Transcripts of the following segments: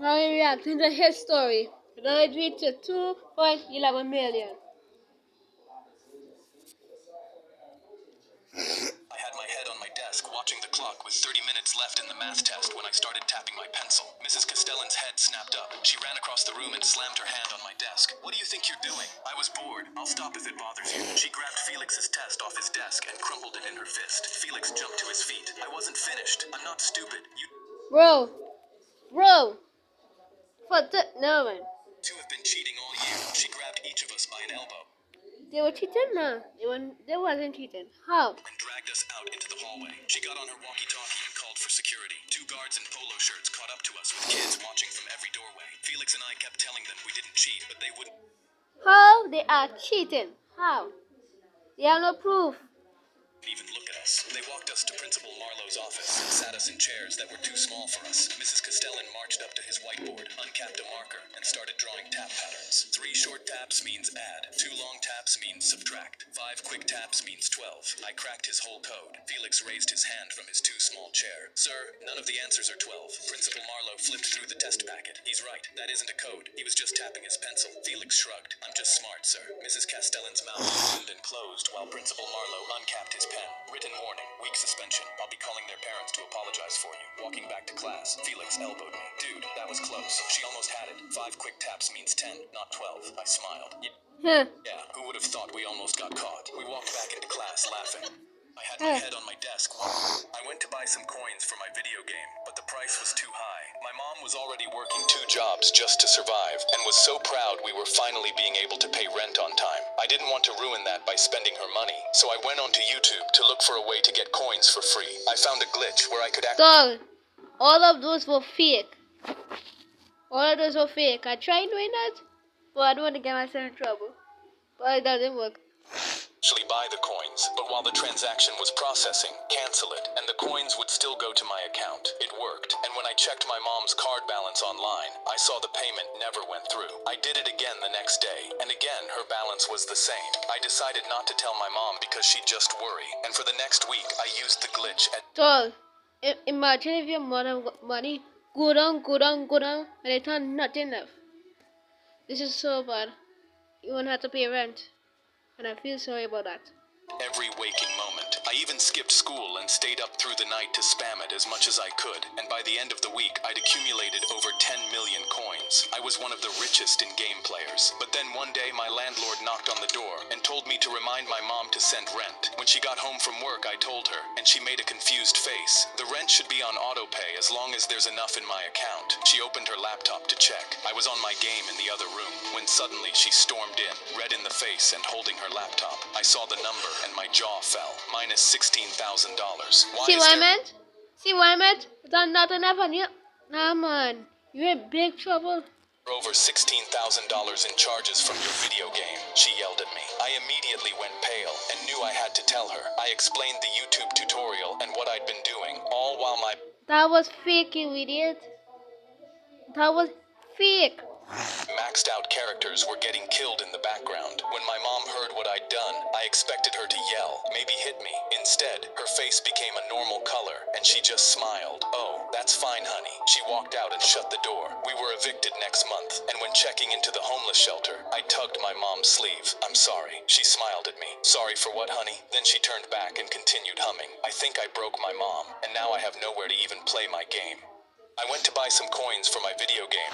Now we reacting to his story. Now it reached 2.11 million. I had my head on my desk watching the clock with 30 minutes left in the math test when I started tapping my pencil. Mrs. Castellan's head snapped up. She ran across the room and slammed her hand on my desk. "What do you think you're doing?" "I was bored. I'll stop if it bothers you." She grabbed Felix's test off his desk and crumpled it in her fist. Felix jumped to his feet. "I wasn't finished. I'm not stupid. You Bro. No man. two have been cheating all year." She grabbed each of us by an elbow They were cheating? No. They wasn't cheating. How? and dragged us out into the hallway. She got on her walkie-talkie and called for security. 2 guards in polo shirts caught up to us with kids watching from every doorway. Felix and I kept telling them we didn't cheat, but they wouldn't How they are cheating? How? They have no proof. even look at us. They walked us to Principal Marlowe's office and sat us in chairs that were too small for us. Mrs. Castellan marched up to his whiteboard, uncapped a marker, and started drawing tap patterns. 3 short taps means add. 2 long taps means subtract. 5 quick taps means 12. I cracked his whole code. Felix raised his hand from his too small chair. "Sir, none of the answers are 12. Principal Marlowe flipped through the test packet. "He's right. That isn't a code. He was just tapping his pencil." Felix shrugged. "I'm just smart, sir." Mrs. Castellan's mouth opened and closed while Principal Marlowe uncapped his pen. "Written warning. Week suspension. I'll be calling their parents to apologize for you." Walking back to class, Felix elbowed me. "Dude, that was close. She almost had it. 5 quick taps means 10, not 12. I smiled. Huh. Yeah, who would have thought we almost got caught? We walked back into class laughing. I had my head on my desk. I went to buy some coins for my video game, but the price was too high. My mom was already working 2 jobs just to survive and was so proud we were finally being able to pay rent on time. I didn't want to ruin that by spending her money, so I went onto YouTube to look for a way to get coins for free. I found a glitch where I could So, all of those were fake. All of those were fake. I tried doing that, but I don't want to get myself in trouble. But it doesn't work. actually buy the coins, but while the transaction was processing, cancel it, and the coins would still go to my account. It worked, and when I checked my mom's card balance online, I saw the payment never went through. I did it again the next day, and again her balance was the same. I decided not to tell my mom because she'd just worry, and for the next week I used the glitch at... So, imagine if your mother got money, go down, and it turned nothing left. This is so bad. You won't have to pay rent. And I feel sorry about that. Every waking moment. I even skipped school and stayed up through the night to spam it as much as I could, and by the end of the week I'd accumulated over 10 million coins. I was one of the richest in game players. But then one day my landlord knocked on the door and told me to remind my mom to send rent. When she got home from work I told her, and she made a confused face. The rent should be on auto pay as long as there's enough in my account. She opened her laptop to check. I was on my game in the other room when suddenly she stormed in, red in the face and holding her laptop. I saw the number and my jaw fell. Minus $16,000. See what I meant? See what I meant? Done nothing happened. Nah, man. You're in big trouble. Over $16,000 in charges from your video game, she yelled at me. I immediately went pale and knew I had to tell her. I explained the YouTube tutorial and what I'd been doing, all while my... That was fake, you idiot. That was fake. Maxed out characters were getting killed in the background. When my mom heard what I'd done, I expected her to yell, maybe hit me. Instead, her face became a normal color, and she just smiled. "Oh, that's fine, honey." She walked out and shut the door. We were evicted next month, and when checking into the homeless shelter, I tugged my mom's sleeve. "I'm sorry." She smiled at me. "Sorry for what, honey?" Then she turned back and continued humming. "I think I broke my mom, and now I have nowhere to even play my game." I went to buy some coins for my video game.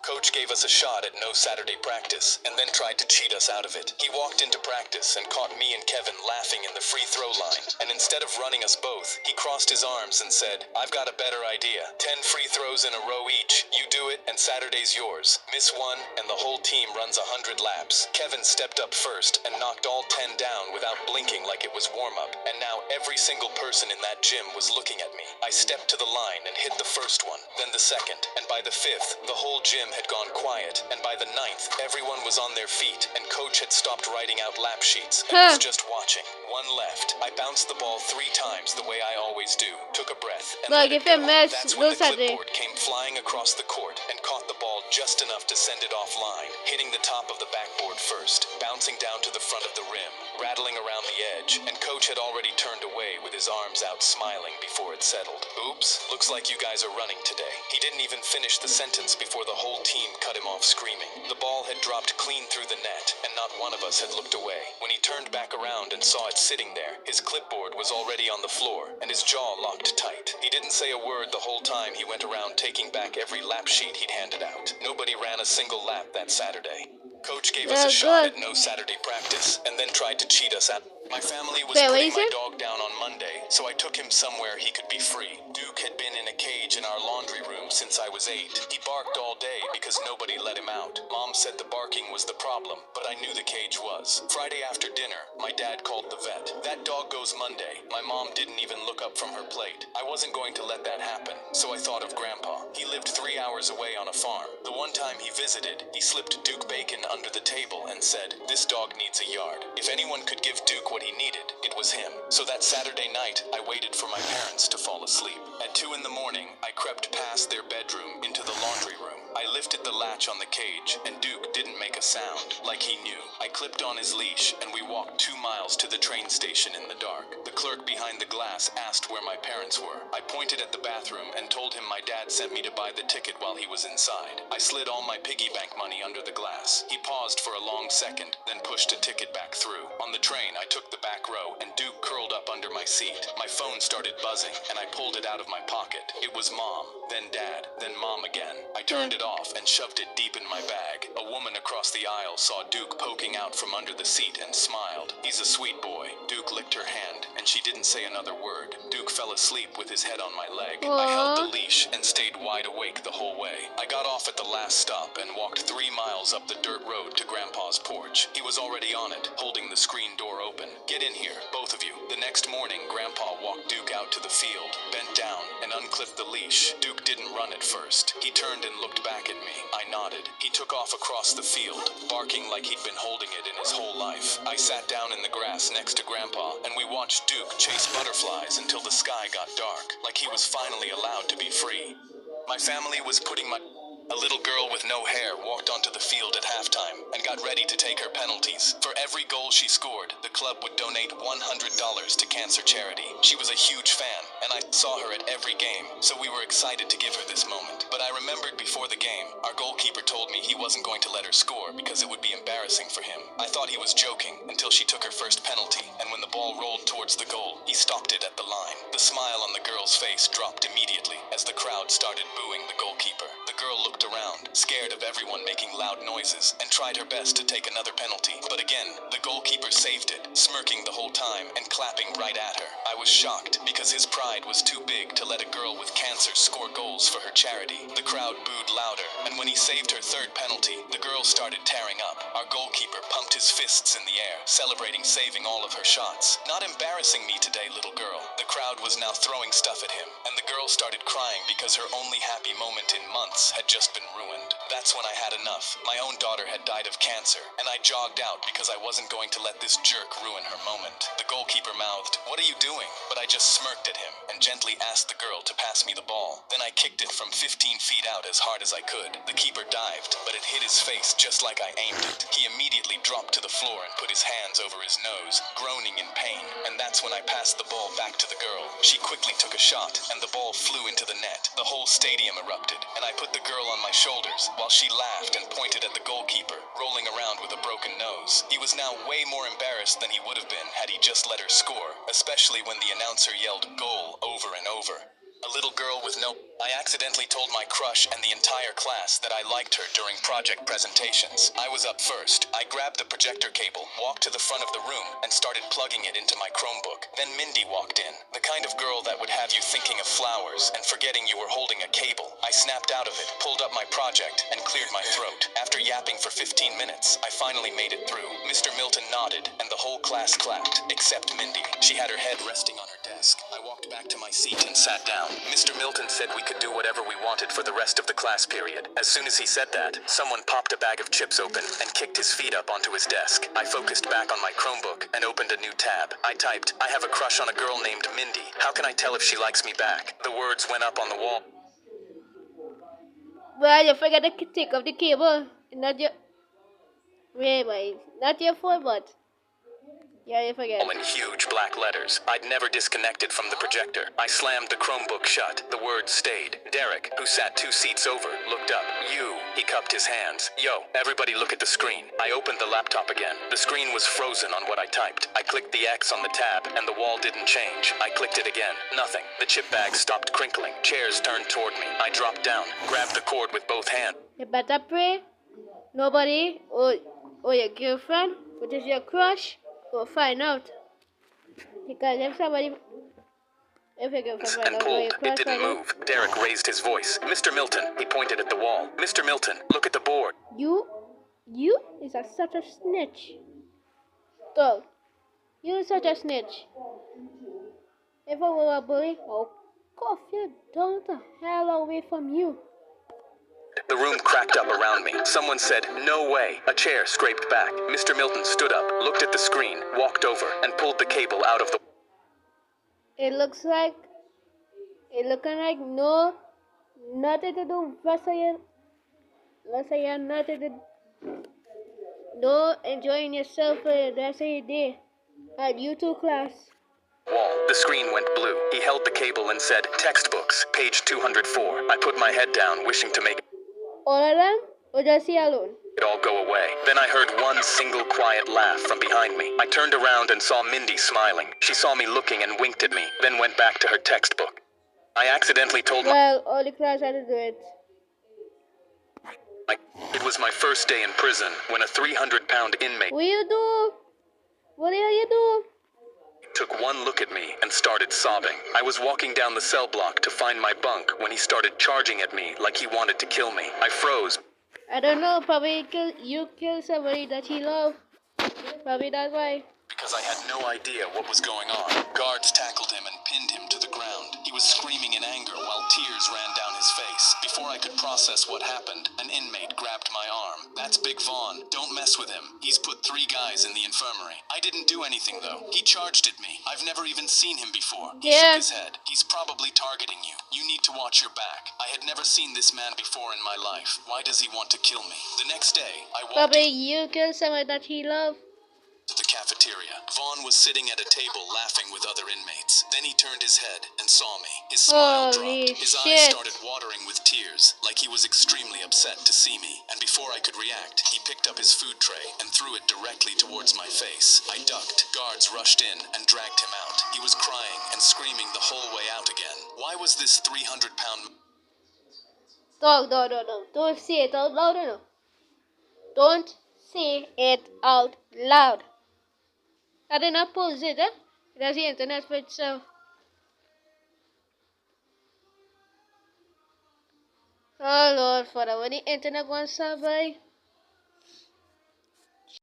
Coach gave us a shot at no Saturday practice and then tried to cheat us out of it. He walked into practice and caught me and Kevin laughing in the free throw line, and instead of running us both, he crossed his arms and said, "I've got a better idea. 10 free throws in a row each. You do it and Saturday's yours. Miss one and the whole team runs 100 laps." Kevin stepped up first and knocked all 10 down without blinking like it was warm-up, and now every single person in that gym was looking at me. I stepped to the line and hit the first one, then the second, and by the 5th, the whole gym had gone quiet, and by the 9th, everyone was on their feet, and coach had stopped writing out lap sheets and was just watching. One left. I bounced the ball 3 times the way I always do, took a breath, and let it go. That's when the clipboard came flying across the court and caught the ball just enough to send it offline, hitting the top of the backboard backboard first, bouncing down to the front of the rim, rattling around the edge, and Coach had already turned away with his arms out smiling before it settled. Oops, looks like you guys are running today. He didn't even finish the sentence before the whole team cut him off screaming. The ball had dropped clean through the net, and not one of us had looked away. When he turned back around and saw it sitting there, his clipboard was already on the floor, and his jaw locked tight. He didn't say a word the whole time he went around taking back every lap sheet he'd handed out. Nobody ran a single lap that Saturday. Coach gave us a shot at no Saturday practice, and then tried to cheat us out. My family was putting my dog down on Monday, so I took him somewhere he could be free. Duke had been in a cage in our laundry room since I was 8. He barked all day because nobody let him out. Mom said the barking was the problem, but I knew the cage was. Friday after dinner, my dad called the vet. That dog goes Monday. My mom didn't even look up from her plate. I wasn't going to let that happen, so I thought of Grandpa. He lived 3 hours away on a farm. The one time he visited, he slipped Duke Bacon under the table and said, "This dog needs a yard." If anyone could give Duke what he needed, it was him. So that Saturday night, I waited for my parents to fall asleep. At 2 in the morning, I crept past their bedroom into the laundry room. I lifted the latch on the cage, and Duke didn't make a sound, like he knew. I clipped on his leash, and we walked 2 miles to the train station in the dark. The clerk behind the glass asked where my parents were. I pointed at the bathroom and told him my dad sent me to buy the ticket while he was inside. I slid all my piggy bank money under the glass. He paused for a long second, then pushed a ticket back through. On the train, I took the back row, and Duke curled up under my seat. My phone started buzzing, and I pulled it out of my pocket. It was Mom, then Dad, then Mom again. I turned it off and shoved it deep in my bag. A woman across the aisle saw Duke poking out from under the seat and smiled. "He's a sweet boy." Duke licked her hand, and she didn't say another word. Duke fell asleep with his head on my leg. I held the leash and stayed wide awake the whole way. I got off at the last stop and walked 3 miles up the dirt road to Grandpa's porch. He was already on it, holding the screen door open. "Get in here, both of you." The next morning, Grandpa walked Duke out to the field, bent down, and unclipped the leash. Duke didn't run at first. He turned and looked back at me. I nodded. He took off across the field, barking like he'd been holding it in his whole life. I sat down in the grass next to Grandpa, and we watched Duke chase butterflies until the sky got dark, like he was finally allowed to be free. My family was putting my... A little girl with no hair walked onto the field at halftime and got ready to take her penalties. For every goal she scored, the club would donate $100 to cancer charity. She was a huge fan, and I saw her at every game, so we were excited to give her this moment. But I remembered before the game, our goalkeeper told me he wasn't going to let her score because it would be embarrassing for him. I thought he was joking until she took her first penalty, and when the ball rolled towards the goal, he stopped it at the line. The smile on the girl's face dropped immediately as the crowd started booing the goalkeeper. The girl looked around, scared of everyone making loud noises, and tried her best to take another penalty. But again, the goalkeeper saved it, smirking the whole time and clapping right at her. I was shocked because his pride was too big to let a girl with cancer score goals for her charity. The crowd booed louder, and when he saved her third penalty, the girl started tearing up. Our goalkeeper pumped his fists in the air, celebrating saving all of her shots. "Not embarrassing me today, little girl." The crowd was now throwing stuff at him, and the girl started crying because her only happy moment in months had just been ruined. That's when I had enough. My own daughter had died of cancer, and I jogged out because I wasn't going to let this jerk ruin her moment. The goalkeeper mouthed, "What are you doing?" But I just smirked at him and gently asked the girl to pass me the ball. Then I kicked it from 15 feet out as hard as I could. The keeper dived, but it hit his face just like I aimed it. He immediately dropped to the floor and put his hands over his nose, groaning in pain, and that's when I passed the ball back to the girl. She quickly took a shot, and the ball flew into the net. The whole stadium erupted, and I put the girl on my shoulders while she laughed and pointed at the goalkeeper, rolling around with a broken nose. He was now way more embarrassed than he would have been had he just let her score, especially when the announcer yelled "goal" over and over. A little girl with no... I accidentally told my crush and the entire class that I liked her during project presentations. I was up first. I grabbed the projector cable, walked to the front of the room, and started plugging it into my Chromebook. Then Mindy walked in, the kind of girl that would have you thinking of flowers and forgetting you were holding a cable. I snapped out of it, pulled up my project, and cleared my throat. After yapping for 15 minutes, I finally made it through. Mr. Milton nodded, and the whole class clapped, except Mindy. She had her head resting on her desk. I walked back to my seat and sat down. Mr. Milton said we could do whatever we wanted for the rest of the class period. As soon as he said that, someone popped a bag of chips open and kicked his feet up onto his desk. I focused back on my Chromebook and opened a new tab. I typed, "I have a crush on a girl named Mindy. How can I tell if she likes me back?" The words went up on the wall. Well, you forget to take off the cable. Not your... Wait, wait. Not your fault, but yeah, you forget. All in huge black letters. I'd never disconnected from the projector. I slammed the Chromebook shut. The words stayed. Derek, who sat 2 seats over, looked up. You. He cupped his hands. Yo, everybody look at the screen. I opened the laptop again. The screen was frozen on what I typed. I clicked the X on the tab, and the wall didn't change. I clicked it again. Nothing. The chip bag stopped crinkling. Chairs turned toward me. I dropped down, grabbed the cord with both hands. You better pray nobody or your girlfriend, which is your crush, will find out. Because if your girlfriend find And out or pulled. your It crush didn't find out, move. Derek raised his voice. Mr. Milton. He pointed at the wall. Mr. Milton, look at the board. you is such a snitch. Dog, you such a snitch. If I were a bully, I'll cuff you down the hell away from you. The room cracked up around me. Someone said, "No way." A chair scraped back. Mr. Milton stood up, looked at the screen, walked over, and pulled the cable out of the... It looking like nothing to do. Let's say you're nothing to no enjoying yourself for the rest of your day at YouTube class. wall. The screen went blue. He held the cable and said, "Textbooks, page 204. I put my head down, wishing to make All of them, or just you alone? it all go away. Then I heard one single quiet laugh from behind me. I turned around and saw Mindy smiling. She saw me looking and winked at me, then went back to her textbook. I accidentally told Well, all the class had to do it. it was my first day in prison when a 300-pound inmate What you do? What the hell you do? took one look at me and started sobbing. I was walking down the cell block to find my bunk when he started charging at me like he wanted to kill me. I froze. I don't know, probably you killed somebody that he loved. Probably that's why. Because I had no idea what was going on. Guards tackled him and pinned him to the ground. He was screaming in anger while tears ran down his face. Before I could process what happened, an inmate grabbed my arm. "That's Big Vaughn. Don't mess with him. He's put 3 guys in the infirmary." I didn't do anything, though. He charged at me. I've never even seen him before. He shook his head. "He's probably targeting you. You need to watch your back. I had never seen this man before in my life. Why does he want to kill me?" The next day, I walked Probably you killed somebody that he loved. to the cafeteria. Vaughn was sitting at a table laughing with other inmates. Then he turned his head and saw me. His smile Holy dropped. His eyes shit. started watering with tears, like he was extremely upset to see me. And before I could react, he picked up his food tray and threw it directly towards my face. I ducked. Guards rushed in and dragged him out. He was crying and screaming the whole way out again. Why was this 300-pound... Dog. Don't say it out loud enough. Don't say it out loud. I did not post it, eh? That's the internet for itself. Oh Lord, Father, when the internet going to stop by?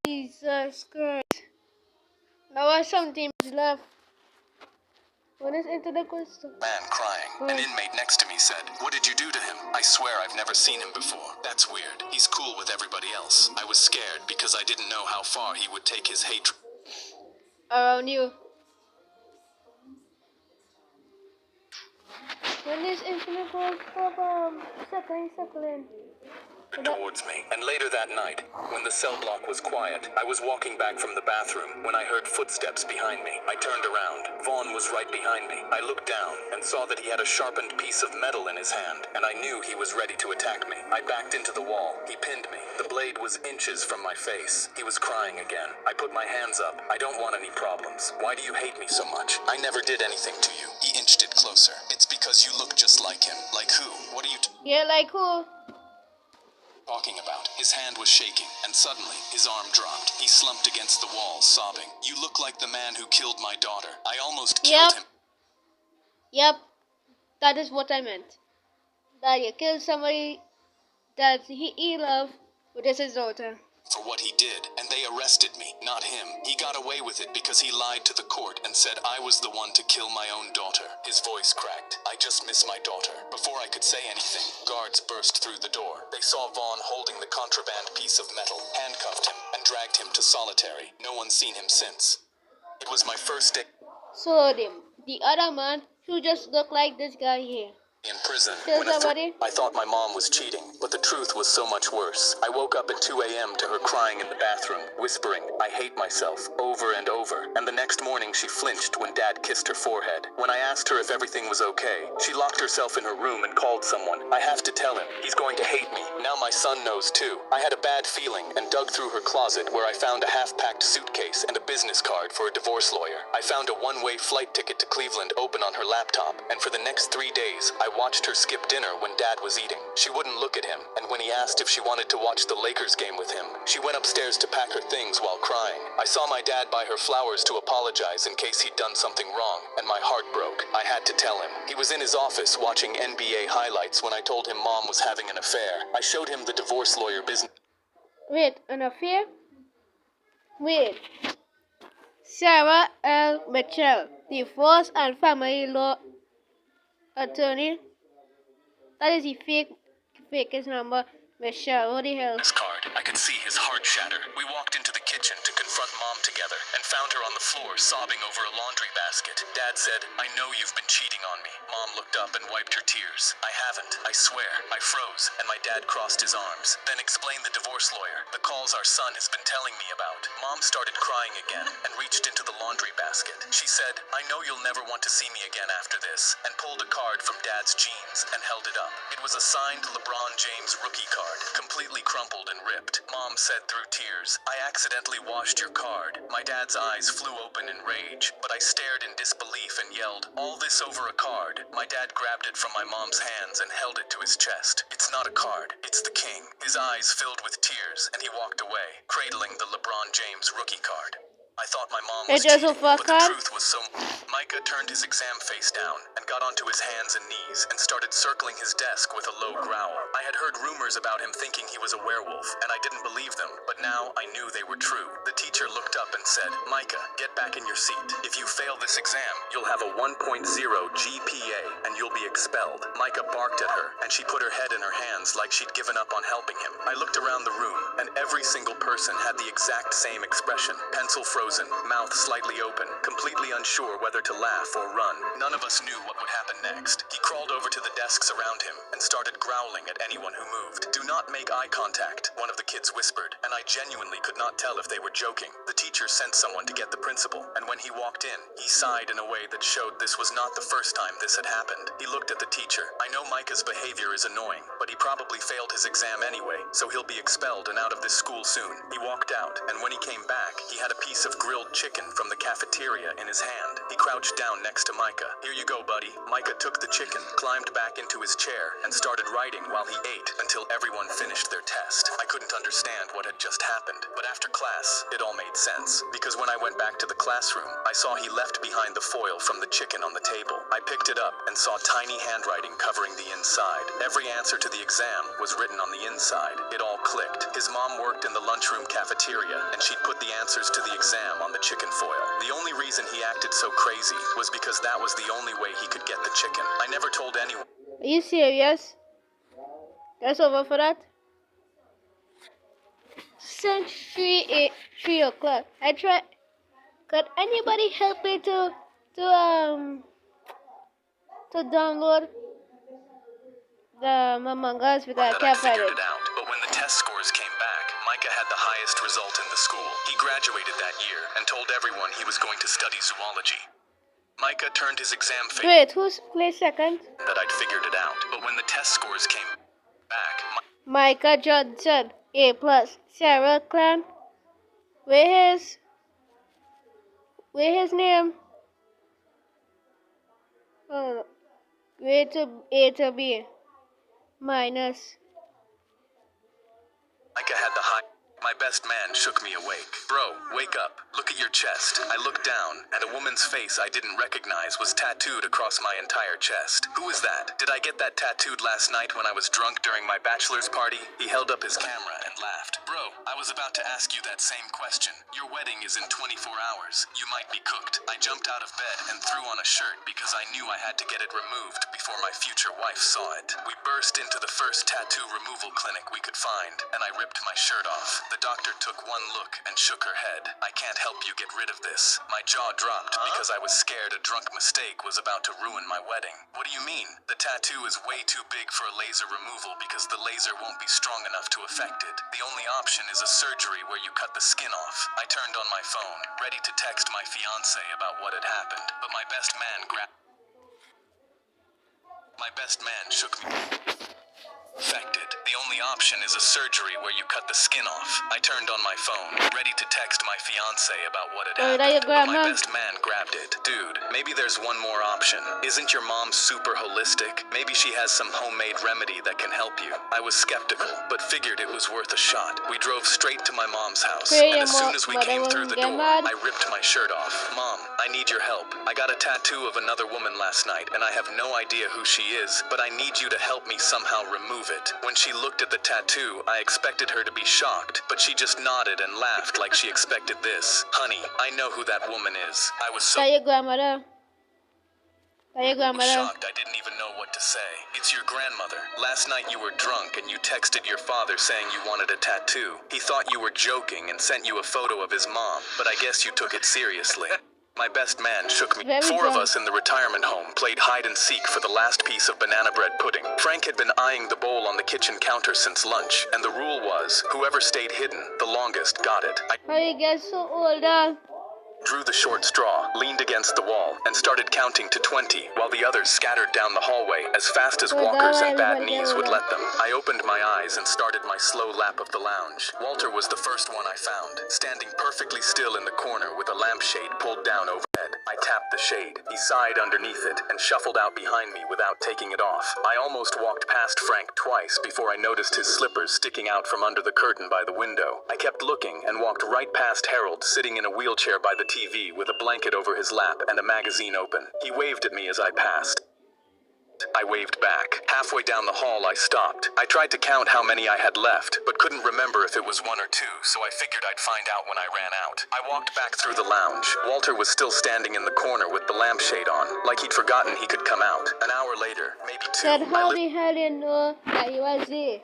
Jesus Christ. Now I have some teams left. When is internet going to stop? Man crying. An inmate next to me said, "What did you do to him?" I swear I've never seen him before. That's weird. He's cool with everybody else. I was scared because I didn't know how far he would take his hatred. Around you. When is internet going to stop settling? Towards me. And later that night, when the cell block was quiet, I was walking back from the bathroom when I heard footsteps behind me. I turned around. Vaughn was right behind me. I looked down and saw that he had a sharpened piece of metal in his hand, and I knew he was ready to attack me. I backed into the wall. He pinned me. The blade was inches from my face. He was crying again. I put my hands up. "I don't want any problems. Why do you hate me so much? I never did anything to you." He inched it closer. "It's because you look just like him." "Like who? What are you Yeah, like who? talking about?" His hand was shaking, and suddenly his arm dropped. He slumped against the wall, sobbing. "You look like the man who killed my daughter. I almost killed him." Yep. That is what I meant. That you killed somebody that he loved, which is his daughter. For what he did, and they arrested me, not him. He got away with it because he lied to the court and said I was the one to kill my own daughter. His voice cracked. "I just miss my daughter." Before I could say anything, guards burst through the door. They saw Vaughn holding the contraband piece of metal, handcuffed him, and dragged him to solitary. No one's seen him since. It was my first day. So the other man who just looked like this guy here. in prison. Kill somebody? I thought my mom was cheating, but the truth was so much worse. I woke up at 2 a.m. to her crying in the bathroom, whispering, "I hate myself," over and over. And the next morning she flinched when Dad kissed her forehead. When I asked her if everything was okay, she locked herself in her room and called someone. I have to tell him. He's going to hate me. Now my son knows too. I had a bad feeling and dug through her closet where I found a half-packed suitcase and a business card for a divorce lawyer. I found a one-way flight ticket to Cleveland open on her laptop, and for the next 3 days, I watched her skip dinner when Dad was eating. She wouldn't look at him, and when he asked if she wanted to watch the Lakers game with him, she went upstairs to pack her things while crying. I saw my dad buy her flowers to apologize in case he'd done something wrong, and my heart broke. I had to tell him. He was in his office watching NBA highlights when I told him Mom was having an affair. I showed him the divorce lawyer business. Wait, an affair? Wait. Sarah L. Mitchell, divorce and family law attorney. That is the fakest number. Michelle, what the hell? This card, I could see his heart shatter. We walked into the kitchen to confront Mom together and found her on the floor sobbing over a laundry basket. Dad said, "I know you've been cheating on me." Mom looked up and wiped her tears. "I haven't, I swear." I froze, and my dad crossed his arms, then explained the divorce lawyer, the calls our son has been telling me about. Mom started crying again and reached into the laundry basket. She said, "I know you'll never want to see me again after this," and pulled a card from Dad's jeans and held it up. It was a signed LeBron James rookie card, completely crumpled and ripped. Mom said through tears, "I accidentally washed your card." My dad's eyes flew open in rage, but I stared in disbelief and yelled, "All this over a card?" My dad grabbed it from my mom's hands and held it to his chest. "It's not a card, it's the king." His eyes filled with tears, and he walked away, cradling the LeBron James rookie card. I thought my mom was cheating, but the truth was so... Micah turned his exam face down and got onto his hands and knees and started circling his desk with a low growl. I had heard rumors about him thinking he was a werewolf, and I didn't believe them, but now I knew they were true. The teacher looked up and said, "Micah, get back in your seat. If you fail this exam, you'll have a 1.0 GPA and you'll be expelled." Micah barked at her, and she put her head in her hands like she'd given up on helping him. I looked around the room, and every single person had the exact same expression, pencil frozen, mouth slightly open, completely unsure whether to laugh or run. None of us knew what would happen next. He crawled over to the desks around him and started growling at anyone who moved. "Do not make eye contact," one of the kids whispered, and I genuinely could not tell if they were joking. The teacher sent someone to get the principal, and when he walked in, he sighed in a way that showed this was not the first time this had happened. He looked at the teacher. "I know Micah's behavior is annoying, but he probably failed his exam anyway, so he'll be expelled and out of this school soon." He walked out, and when he came back, he had a piece of grilled chicken from the cafeteria in his hand. He crouched down next to Micah. "Here you go, buddy." Micah took the chicken, climbed back into his chair, and started writing while he ate until everyone finished their test. I couldn't understand what had just happened, but after class, it all made sense. Because when I went back to the classroom, I saw he left behind the foil from the chicken on the table. I picked it up and saw tiny handwriting covering the inside. Every answer to the exam was written on the inside. It all clicked. His mom worked in the lunchroom cafeteria, and she'd put the answers to the exam on the chicken foil. The only reason he acted so crazy was because that was the only way he could get the chicken. I never told anyone. Are you serious? That's over for that? Since 3 o'clock. I tried. Could anybody help me to download the mangas because I can't find it. But when the test scores came back, Micah had the highest result in the school. He graduated that year and told everyone he was going to study zoology. Micah turned his exam face. Wait, who's placed second? That I'd figured it out. But when the test scores came back, Micah Johnson, A+. Sarah Clan. Where his name? Oh, where to A to B. Minus. Micah had the high. My best man shook me awake. "Bro, wake up. Look at your chest." I looked down, and a woman's face I didn't recognize was tattooed across my entire chest. "Who is that? Did I get that tattooed last night when I was drunk during my bachelor's party?" He held up his camera and laughed. "Bro, I was about to ask you that same question. Your wedding is in 24 hours. You might be cooked." I jumped out of bed and threw on a shirt because I knew I had to get it removed before my future wife saw it. We burst into the first tattoo removal clinic we could find, and I ripped my shirt off. The doctor took one look and shook her head. I can't help you get rid of this. My jaw dropped because I was scared a drunk mistake was about to ruin my wedding. What do you mean? The tattoo is way too big for a laser removal because the laser won't be strong enough to affect it. The only option is a surgery where you cut the skin off. I turned on my phone, ready to text my fiance about what had happened, but my best man shook me. Affected. The only option is a surgery where you cut the skin off. I turned on my phone, ready to text my fiance about what had happened, but my best man grabbed it. Dude, maybe there's one more option. Isn't your mom super holistic? Maybe she has some homemade remedy that can help you. I was skeptical, but figured it was worth a shot. We drove straight to my mom's house, and as soon as we came through the door, I ripped my shirt off. Mom, I need your help. I got a tattoo of another woman last night, and I have no idea who she is, but I need you to help me somehow remove it. When she looked at the tattoo, I expected her to be shocked, but she just nodded and laughed like she expected this. Honey, I know who that woman is. I was so shocked I didn't even know what to say. It's your grandmother. Last night you were drunk and you texted your father saying you wanted a tattoo. He thought you were joking and sent you a photo of his mom, but I guess you took it seriously. My best man shook me. Four of us in the retirement home played hide and seek for the last piece of banana bread pudding. Frank had been eyeing the bowl on the kitchen counter since lunch, and the rule was, whoever stayed hidden the longest got it. How you get so old, Drew the short straw, leaned against the wall, and started counting to 20, while the others scattered down the hallway as fast as walkers and bad knees would let them. I opened my eyes and started my slow lap of the lounge. Walter was the first one I found, standing perfectly still in the corner with a lampshade pulled down overhead. I tapped the shade. He sighed underneath it and shuffled out behind me without taking it off. I almost walked past Frank twice before I noticed his slippers sticking out from under the curtain by the window. I kept looking and walked right past Harold sitting in a wheelchair by the TV with a blanket over his lap and a magazine open. He waved at me as I passed. I waved back. Halfway down the hall, I stopped. I tried to count how many I had left, but couldn't remember if it was one or two, so I figured I'd find out when I ran out. I walked back through the lounge. Walter was still standing in the corner with the lampshade on, like he'd forgotten he could come out. An hour later, maybe two, Said, how the hell you know that you was there?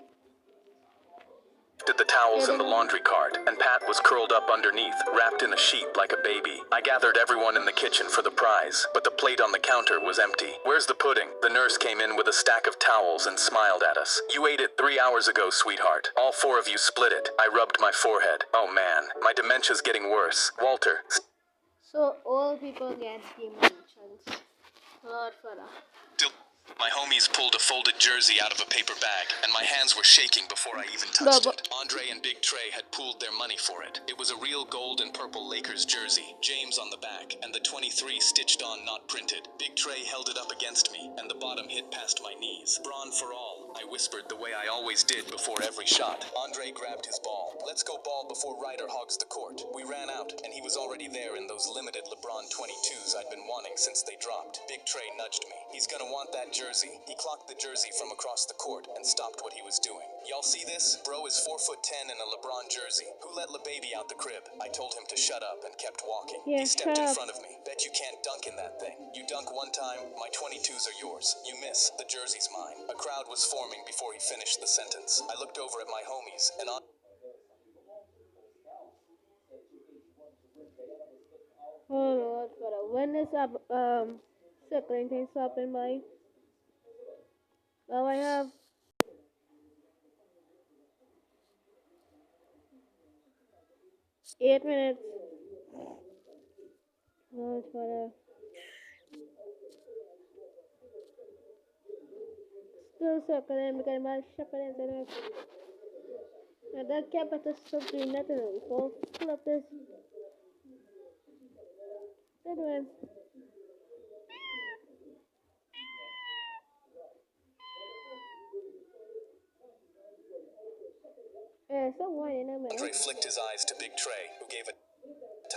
Did the towels in the laundry cart, and Pat was curled up underneath, wrapped in a sheet like a baby. I gathered everyone in the kitchen for the prize, but the plate on the counter was empty. Where's the pudding? The nurse came in with a stack of towels and smiled at us. You ate it 3 hours ago, sweetheart. All 4 of you split it. I rubbed my forehead. Oh man, my dementia's getting worse. Walter. So all people get dementia. Lord father. My homies pulled a folded jersey out of a paper bag, and my hands were shaking before I even touched it. Andre and Big Trey had pooled their money for it. It was a real gold and purple Lakers jersey, James on the back, and the 23 stitched on, not printed. Big Trey held it up against me, and the bottom hit past my knees. Brawn for all, I whispered the way I always did before every shot. Andre grabbed his ball. Let's go ball before Ryder hogs the court. We ran out, and he was already there in those limited LeBron 22s I'd been wanting since they dropped. Big Trey nudged me. He's gonna want that jersey. He clocked the jersey from across the court and stopped what he was doing. Y'all see this? Bro is 4'10" in a LeBron jersey. Who let LeBaby out the crib? I told him to shut up and kept walking. Yeah, he stepped in front of me. Bet you can't dunk in that thing. You dunk one time, my 22s are yours. You miss, the jersey's mine. A crowd was forming before he finished the sentence. I looked over at my homies and on. Oh Lord father. When is circling things up in my now I have 8 minutes. Lord father. Still circling because my shepherd is in it. And that cap at the subject nothing so pull up this. That one. Someone in a minute. Andre flicked his eyes to Big Trey, who gave a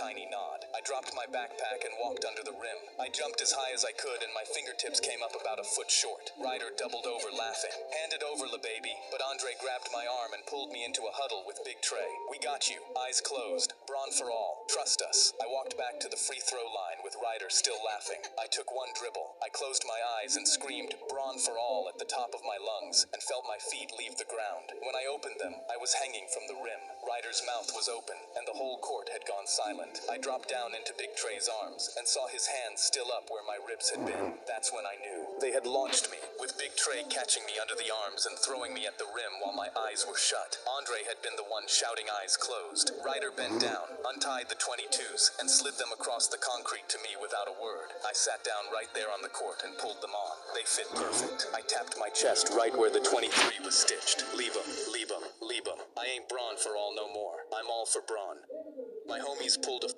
tiny nod. I dropped my backpack and walked under the rim. I jumped as high as I could and my fingertips came up about a foot short. Ryder doubled over laughing. Hand it over, la baby. But Andre grabbed my arm and pulled me into a huddle with Big Trey. We got you. Eyes closed. Brawn for all. Trust us. I walked back to the free throw line with Ryder still laughing. I took one dribble. I closed my eyes and screamed brawn for all at the top of my lungs and felt my feet leave the ground. When I opened them, I was hanging from the rim. Ryder's mouth was open and the whole court had gone silent. I dropped down into Big Trey's arms and saw his hands still up where my ribs had been. That's when I knew. They had launched me, with Big Trey catching me under the arms and throwing me at the rim while my eyes were shut. Andre had been the one shouting eyes closed. Ryder bent down, untied the 22s, and slid them across the concrete to me without a word. I sat down right there on the court and pulled them on. They fit perfect. I tapped my chest right where the 23 was stitched. Leave 'em, leave 'em, leave 'em. I ain't brawn for all no more. I'm all for brawn. My homies pulled a...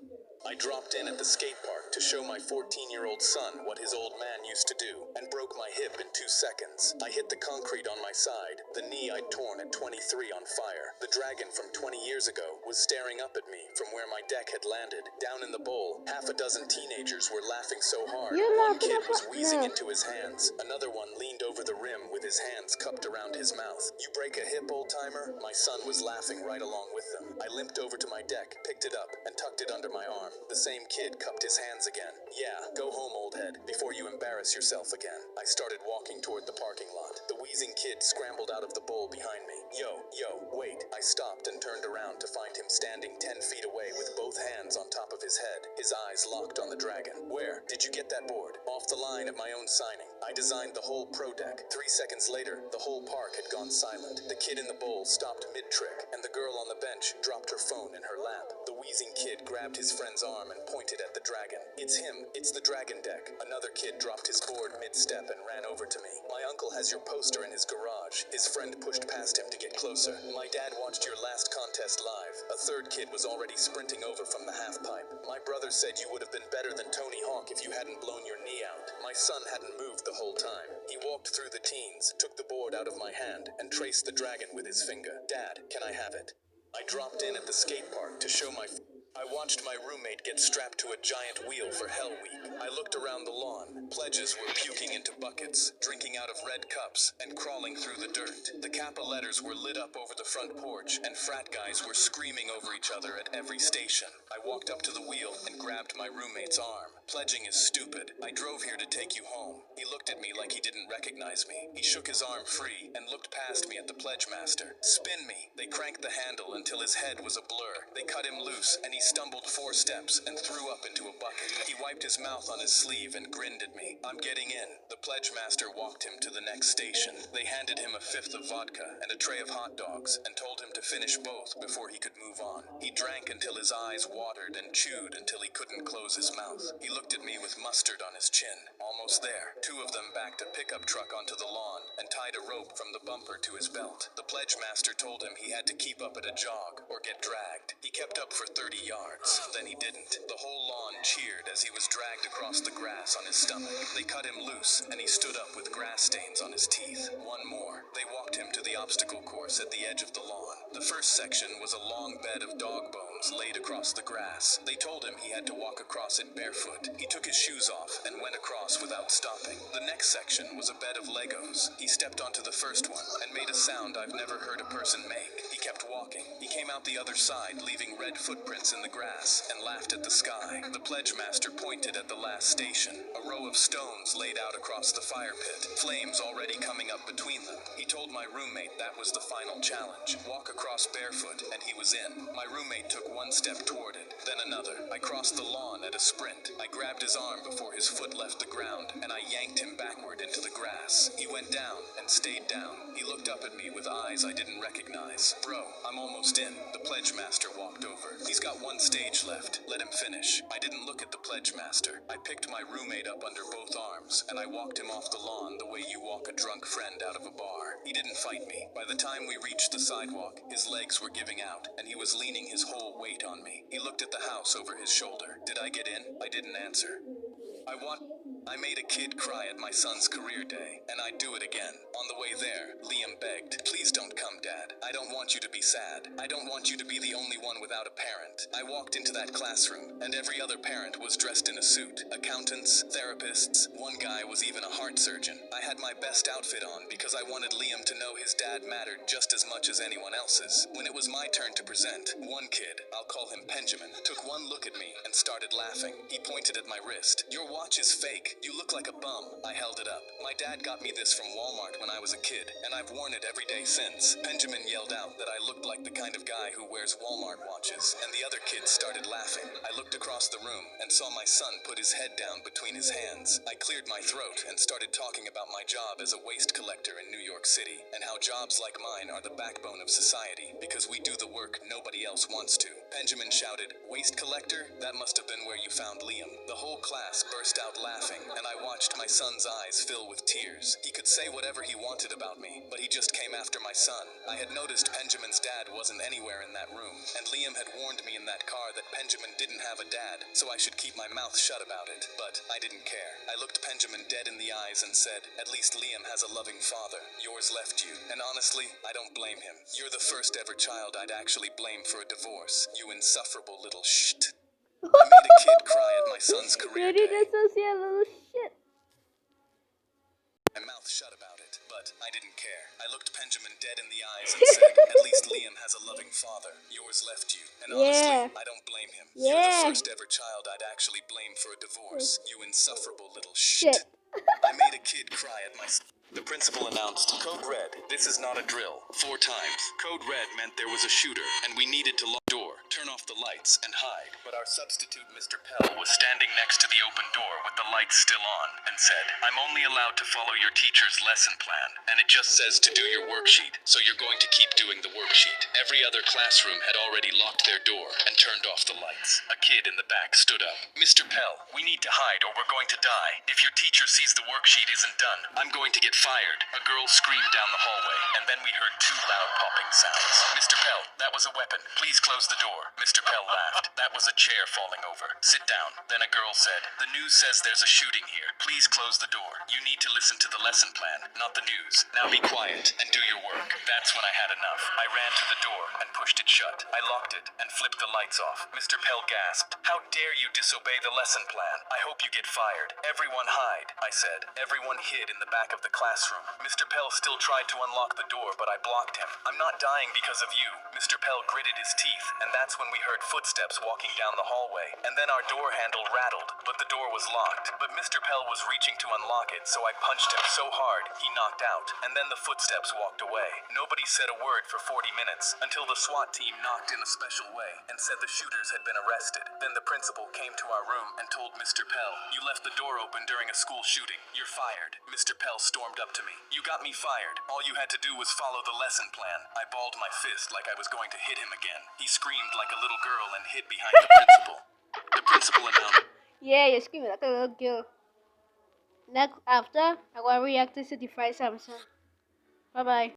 I dropped in at the skate park to show my 14-year-old son what his old man used to do, and broke my hip in 2 seconds. I hit the concrete on my side, the knee I'd torn at 23 on fire. The dragon from 20 years ago was staring up at me from where my deck had landed. Down in the bowl, half a dozen teenagers were laughing so hard. One kid was wheezing into his hands. Another one leaned over the rim with his hands cupped around his mouth. You break a hip, old-timer? My son was laughing right along with them. I limped over to my deck, picked it up, and tucked it under my arm. The same kid cupped his hands again. Yeah, go home, old head, before you embarrass yourself again. I started walking toward the parking lot. The wheezing kid scrambled out of the bowl behind me. Yo, wait. I stopped and turned around to find him standing 10 feet away with both hands on top of his head, his eyes locked on the dragon. Where did you get that board? Off the line at my own signing. I designed the whole pro deck. 3 seconds later, the whole park had gone silent. The kid in the bowl stopped mid-trick, and the girl on the bench dropped her phone in her lap. The wheezing kid grabbed his friend's arm and pointed at the dragon. It's him. It's the dragon deck. Another kid dropped his board mid-step and ran over to me. My uncle has your poster in his garage. His friend pushed past him to get closer. My dad watched your last contest live. A third kid was already sprinting over from the half pipe. My brother said you would have been better than Tony Hawk if you hadn't blown your knee out. My son hadn't moved the whole time. He walked through the teens, took the board out of my hand, and traced the dragon with his finger. Dad, can I have it? I dropped in at the skate park to show my... I watched my roommate get strapped to a giant wheel for Hell Week. I looked around the lawn. Pledges were puking into buckets, drinking out of red cups, and crawling through the dirt. The Kappa letters were lit up over the front porch, and frat guys were screaming over each other at every station. I walked up to the wheel and grabbed my roommate's arm. Pledging is stupid. I drove here to take you home. He looked at me like he didn't recognize me. He shook his arm free and looked past me at the pledge master. Spin me. They cranked the handle until his head was a blur. They cut him loose and he stumbled 4 steps and threw up into a bucket. He wiped his mouth on his sleeve and grinned at me. I'm getting in. The pledge master walked him to the next station. They handed him a fifth of vodka and a tray of hot dogs and told him to finish both before he could move on. He drank until his eyes watered and chewed until he couldn't close his mouth. He looked at me with mustard on his chin. Almost there. 2 of them backed a pickup truck onto the lawn and tied a rope from the bumper to his belt. The pledge master told him he had to keep up at a jog or get dragged. He kept up for 30 yards. Then he didn't. The whole lawn cheered as he was dragged across the grass on his stomach. They cut him loose, and he stood up with grass stains on his teeth. One more. They walked him to the obstacle course at the edge of the lawn. The first section was a long bed of dog bones laid across the grass. They told him he had to walk across it barefoot. He took his shoes off and went across without stopping. The next section was a bed of Legos. He stepped onto the first one and made a sound I've never heard a person make. He kept walking. He came out the other side, leaving red footprints in the grass, and laughed at the sky. The pledge master pointed at the last station, a row of stones laid out across the fire pit, flames already coming up between them. He told my roommate that was the final challenge. Walk across barefoot, and he was in. My roommate took 1 step toward it, then another. I crossed the lawn at a sprint. I grabbed his arm before his foot left the ground, and I yanked him backward into the grass. He went down and stayed down. He looked up at me with eyes I didn't recognize. Bro, I'm almost in. The pledge master walked over. He's got 1 stage left. Let him finish. I didn't look at the pledge master. I picked my roommate up under both arms, and I walked him off the lawn the way you walk a drunk friend out of a bar. He didn't fight me. By the time we reached the sidewalk, his legs were giving out, and he was leaning his whole weight on me. He looked at the house over his shoulder. Did I get in? I didn't answer. I want... I made a kid cry at my son's career day, and I'd do it again. On the way there, Liam begged, "Please don't come, Dad. I don't want you to be sad. I don't want you to be the only one without a parent." I walked into that classroom, and every other parent was dressed in a suit. Accountants, therapists, one guy was even a heart surgeon. I had my best outfit on because I wanted Liam to know his dad mattered just as much as anyone else's. When it was my turn to present, one kid, I'll call him Benjamin, took one look at me and started laughing. He pointed at my wrist. "Your watch is fake. You look like a bum." I held it up. "My dad got me this from Walmart when I was a kid, and I've worn it every day since." Benjamin yelled out that I looked like the kind of guy who wears Walmart watches, and the other kids started laughing. I looked across the room and saw my son put his head down between his hands. I cleared my throat and started talking about my job as a waste collector in New York City, and how jobs like mine are the backbone of society because we do the work nobody else wants to. Benjamin shouted, "Waste collector? That must have been where you found Liam." The whole class burst out laughing, and I watched my son's eyes fill with tears. He could say whatever he wanted about me, but he just came after my son. I had noticed Benjamin's dad wasn't anywhere in that room, and Liam had warned me in that car that Benjamin didn't have a dad, so I should keep my mouth shut about it. But I didn't care. I looked Benjamin dead in the eyes and said, "At least Liam has a loving father. Yours left you." And honestly, I don't blame him. You're the first ever child I'd actually blame for a divorce. You insufferable little shit. I made a kid cry at my son's career Really day. dissociate little shit. My mouth shut about it, but I didn't care. I looked Benjamin dead in the eyes and said, "At least Liam has a loving father. Yours left you." And honestly, I don't blame him. You're the first ever child I'd actually blame for a divorce. You insufferable little shit. I made a kid cry at my... The principal announced, "Code Red, this is not a drill." 4 times. Code Red meant there was a shooter, and we needed to lock the door, turn off the lights, and hide. But our substitute, Mr. Pell, was standing next to the open door with the lights still on, and said, "I'm only allowed to follow your teacher's lesson plan, and it just says to do your worksheet, so you're going to keep doing the worksheet." Every other classroom had already locked their door and turned off the lights. A kid in the back stood up. "Mr. Pell, we need to hide or we're going to die. If your teacher sees the worksheet isn't done, I'm going to get fired." A girl screamed down the hallway, and then we heard 2 loud popping sounds. "Mr. Pell, that was a weapon. Please close the door." Mr. Pell laughed. "That was a chair falling over. Sit down." Then a girl said, "The news says there's a shooting here. Please close the door. You need to listen to the lesson plan, not the news. Now be quiet and do your work." That's when I had enough. I ran to the door and pushed it shut. I locked it and flipped the lights off. Mr. Pell gasped, "How dare you disobey the lesson plan? I hope you get fired." "Everyone hide," I said. Everyone hid in the back of the classroom. Mr. Pell still tried to unlock the door, but I blocked him. "I'm not dying because of you." Mr. Pell gritted his teeth, and that's when we heard footsteps walking down the hallway. And then our door handle rattled, but the door was locked. But Mr. Pell was reaching to unlock it, so I punched him so hard, he knocked out. And then the footsteps walked away. Nobody said a word for 40 minutes, until the SWAT team knocked in a special way and said the shooters had been arrested. Then the principal came to our room and told Mr. Pell, "You left the door open during a school shooting. You're fired." Mr. Pell stormed up to me. "You got me fired. All you had to do was follow the lesson plan." I balled my fist like I was going to hit him again. He screamed like a little girl and hid behind the principal. The principal announced... Yeah, you're screaming like a little girl. Next, after, I will react to Certified Samsung. Bye-bye.